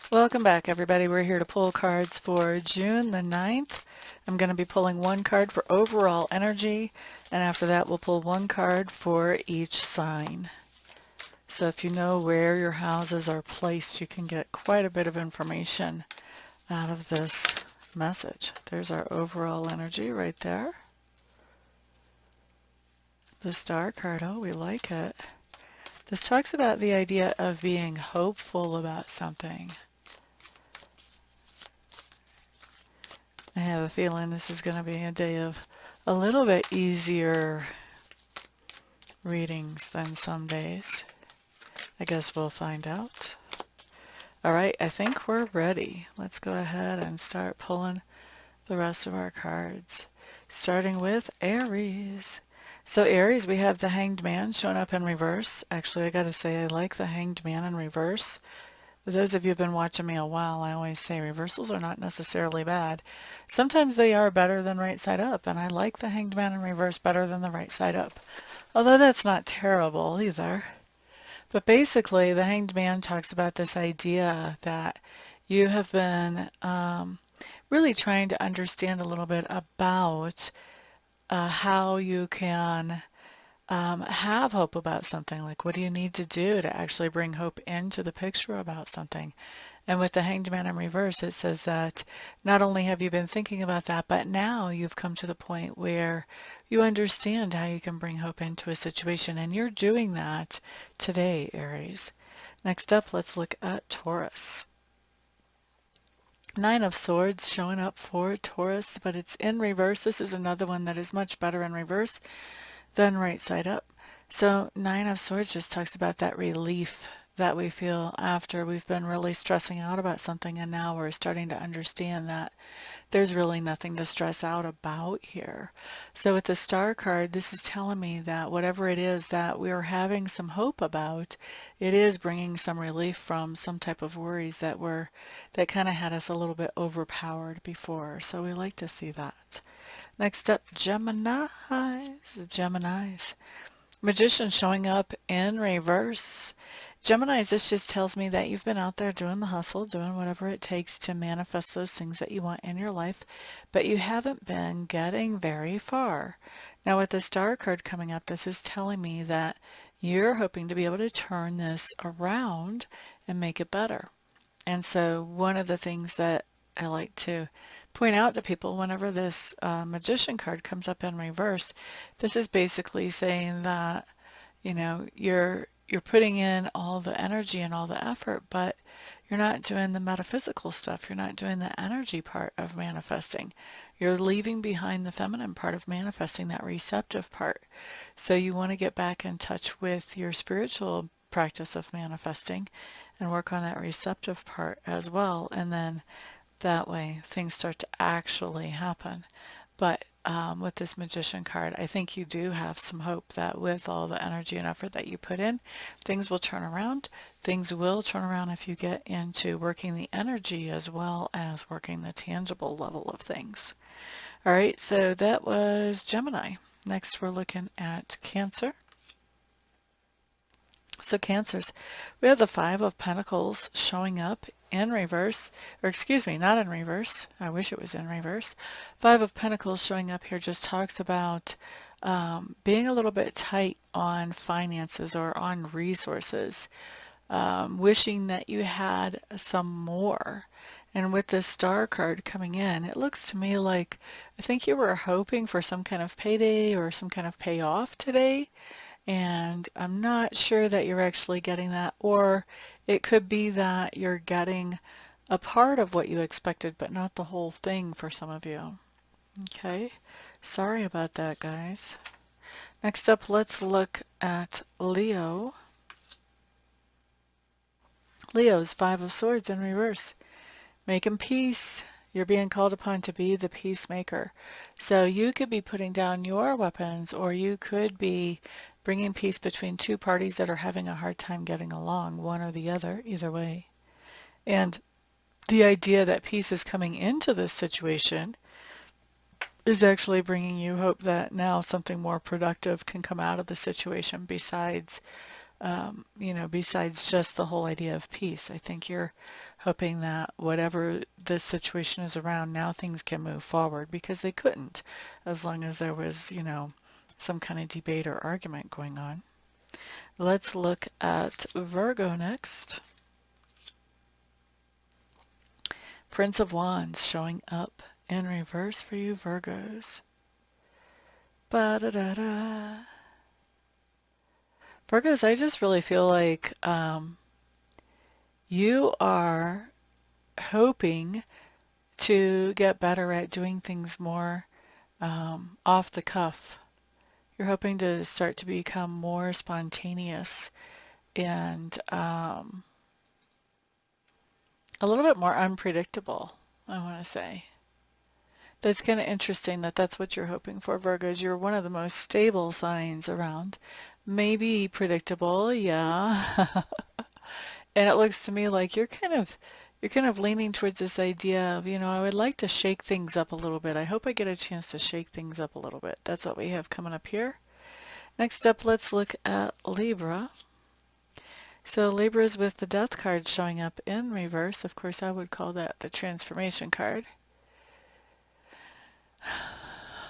Welcome back, everybody. We're here to pull cards for June the 9th. I'm going to be pulling one card for overall energy, and after that we'll pull one card for each sign. So if you know where your houses are placed, you can get quite a bit of information out of this message. There's our overall energy right there. The star card, oh, we like it. This talks about the idea of being hopeful about something. I have a feeling this is going to be a day of a little bit easier readings than some days. I guess we'll find out. All right, I think we're ready. Let's go ahead and start pulling the rest of our cards, starting with Aries. So Aries, we have the Hanged Man showing up in reverse. Actually, I got to say I like the Hanged Man in reverse. For those of you who've been watching me a while, I always say reversals are not necessarily bad. Sometimes they are better than right side up, and I like the Hanged Man in reverse better than the right side up. Although that's not terrible either. But basically, the Hanged Man talks about this idea that you have been really trying to understand a little bit about how you can have hope about something. Like, what do you need to do to actually bring hope into the picture about something? And with the Hanged Man in reverse, it says that not only have you been thinking about that, but now you've come to the point where you understand how you can bring hope into a situation. And you're doing that today, Aries. Next up, let's look at Taurus. Nine of Swords showing up for Taurus, but it's in reverse. This is another one that is much better in reverse than right side up. So Nine of Swords just talks about that relief that we feel after we've been really stressing out about something, and now we're starting to understand that there's really nothing to stress out about here. So with the Star card, this is telling me that whatever it is that we're having some hope about, it is bringing some relief from some type of worries that kind of had us a little bit overpowered before. So we like to see that. Next up, Geminis. Geminis. Magician showing up in reverse. Geminis, this just tells me that you've been out there doing the hustle, doing whatever it takes to manifest those things that you want in your life, but you haven't been getting very far. Now with the Star card coming up, this is telling me that you're hoping to be able to turn this around and make it better. And so one of the things that I like to point out to people whenever this Magician card comes up in reverse, this is basically saying that, you know, you're putting in all the energy and all the effort, but you're not doing the metaphysical stuff. You're not doing the energy part of manifesting. You're leaving behind the feminine part of manifesting, that receptive part. So you want to get back in touch with your spiritual practice of manifesting and work on that receptive part as well. And then that way things start to actually happen. But with this Magician card, I think you do have some hope that with all the energy and effort that you put in, things will turn around. Things will turn around if you get into working the energy as well as working the tangible level of things. All right, so that was Gemini. Next, we're looking at Cancer. So Cancers, we have the Five of Pentacles showing up in reverse, or excuse me, not in reverse. I wish it was in reverse. Five of Pentacles showing up here just talks about being a little bit tight on finances or on resources, wishing that you had some more. And with this Star card coming in, it looks to me like I think you were hoping for some kind of payday or some kind of payoff today. And I'm not sure that you're actually getting that, or it could be that you're getting a part of what you expected, but not the whole thing for some of you. Okay, sorry about that, guys. Next up, let's look at Leo. Leo's Five of Swords in reverse. Making peace. You're being called upon to be the peacemaker. So you could be putting down your weapons, or you could be bringing peace between two parties that are having a hard time getting along, one or the other, either way. And the idea that peace is coming into this situation is actually bringing you hope that now something more productive can come out of the situation besides you know, besides just the whole idea of peace. I think you're hoping that whatever the situation is around now, things can move forward because they couldn't as long as there was, you know, some kind of debate or argument going on. Let's look at Virgo next. Prince of Wands showing up in reverse for you Virgos. Ba-da-da-da. Virgos, I just really feel like you are hoping to get better at doing things more off the cuff. You're hoping to start to become more spontaneous and a little bit more unpredictable, I want to say. That's kind of interesting that that's what you're hoping for, Virgos. You're one of the most stable signs around. Maybe predictable, yeah. And it looks to me like you're kind of leaning towards this idea of, you know, I would like to shake things up a little bit. I hope I get a chance to shake things up a little bit. That's what we have coming up here. Next up, let's look at Libra. So Libra is with the Death card showing up in reverse. Of course, I would call that the transformation card.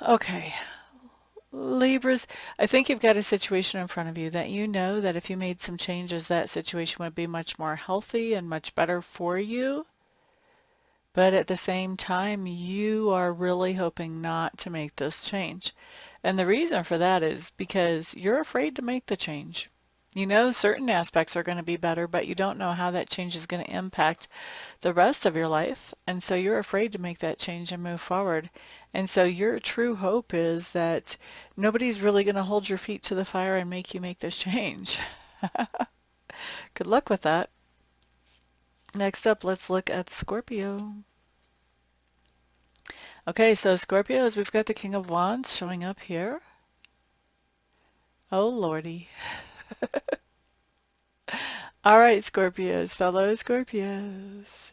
Okay, Libras, I think you've got a situation in front of you that you know that if you made some changes, that situation would be much more healthy and much better for you. But at the same time, you are really hoping not to make this change. And the reason for that is because you're afraid to make the change. You know certain aspects are going to be better, but you don't know how that change is going to impact the rest of your life. And so you're afraid to make that change and move forward. And so your true hope is that nobody's really going to hold your feet to the fire and make you make this change. Good luck with that. Next up, let's look at Scorpio. Okay, so Scorpios, we've got the King of Wands showing up here. Oh, Lordy. All right, Scorpios, fellow Scorpios.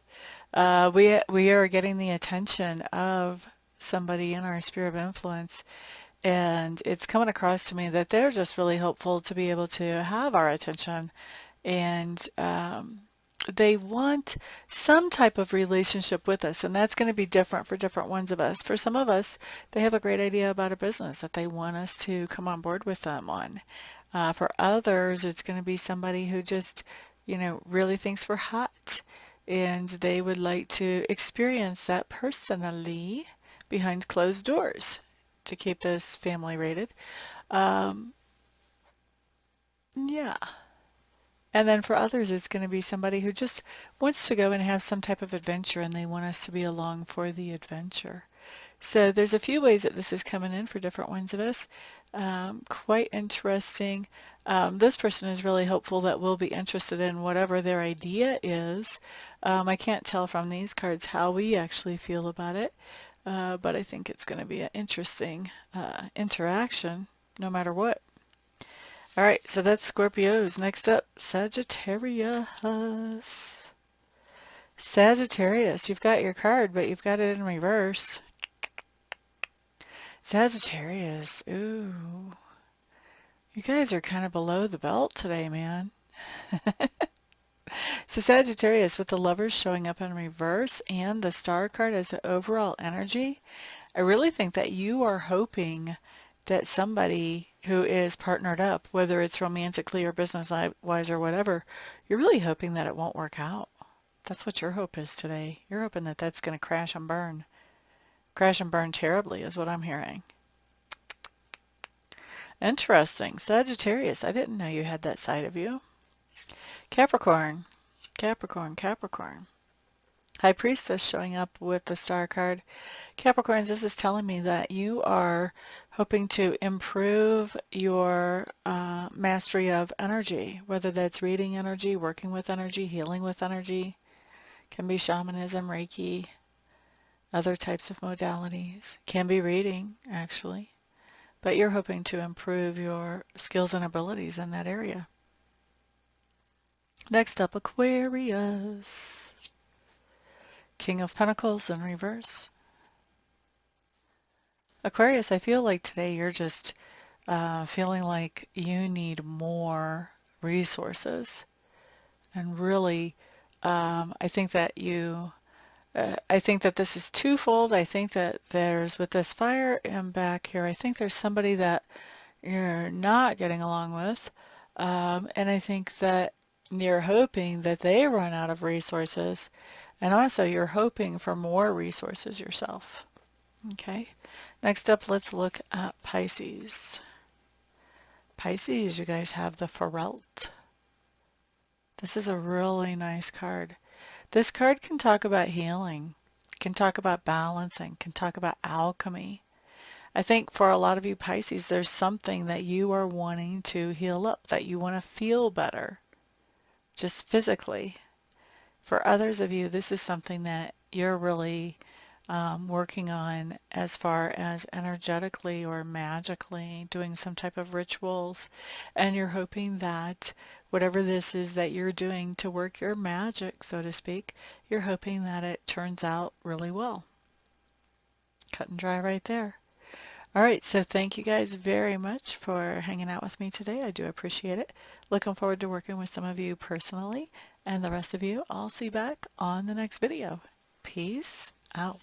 We are getting the attention of somebody in our sphere of influence, and it's coming across to me that they're just really hopeful to be able to have our attention, and they want some type of relationship with us, and that's going to be different for different ones of us. For some of us, they have a great idea about a business that they want us to come on board with them on. For others, it's going to be somebody who just, you know, really thinks we're hot, and they would like to experience that personally behind closed doors to keep this family rated. Um, yeah. And then for others, it's going to be somebody who just wants to go and have some type of adventure, and they want us to be along for the adventure. So there's a few ways that this is coming in for different ones of us. Quite interesting. This person is really hopeful that we'll be interested in whatever their idea is. I can't tell from these cards how we actually feel about it, but I think it's going to be an interesting interaction no matter what. All right, so that's Scorpios. Next up, Sagittarius. Sagittarius, you've got your card, but you've got it in reverse. Sagittarius, ooh. You guys are kind of below the belt today, man. So Sagittarius, with the Lovers showing up in reverse and the Star card as the overall energy, I really think that you are hoping that somebody who is partnered up, whether it's romantically or business-wise or whatever, you're really hoping that it won't work out. That's what your hope is today. You're hoping that that's going to crash and burn. Crash and burn terribly is what I'm hearing. Interesting. Sagittarius, I didn't know you had that side of you. Capricorn. Capricorn, Capricorn. High Priestess showing up with the Star card. Capricorns, this is telling me that you are hoping to improve your mastery of energy, whether that's reading energy, working with energy, healing with energy. Can be shamanism, Reiki, other types of modalities. Can be reading, actually. But you're hoping to improve your skills and abilities in that area. Next up, Aquarius. King of Pentacles in reverse. Aquarius, I feel like today you're just feeling like you need more resources. And really, I think that I think that this is twofold. I think that there's, with this fire and back here, I think there's somebody that you're not getting along with. And I think that you're hoping that they run out of resources. And also you're hoping for more resources yourself. Okay. Next up, let's look at Pisces. Pisces, you guys have the Ferrelt. This is a really nice card. This card can talk about healing, can talk about balancing, can talk about alchemy. I think for a lot of you Pisces, there's something that you are wanting to heal up, that you want to feel better, just physically. For others of you, this is something that you're really working on as far as energetically or magically doing some type of rituals, and you're hoping that whatever this is that you're doing to work your magic, so to speak, you're hoping that it turns out really well. Cut and dry right there. All right, so thank you guys very much for hanging out with me today. I do appreciate it. Looking forward to working with some of you personally, and the rest of you, I'll see you back on the next video. Peace out.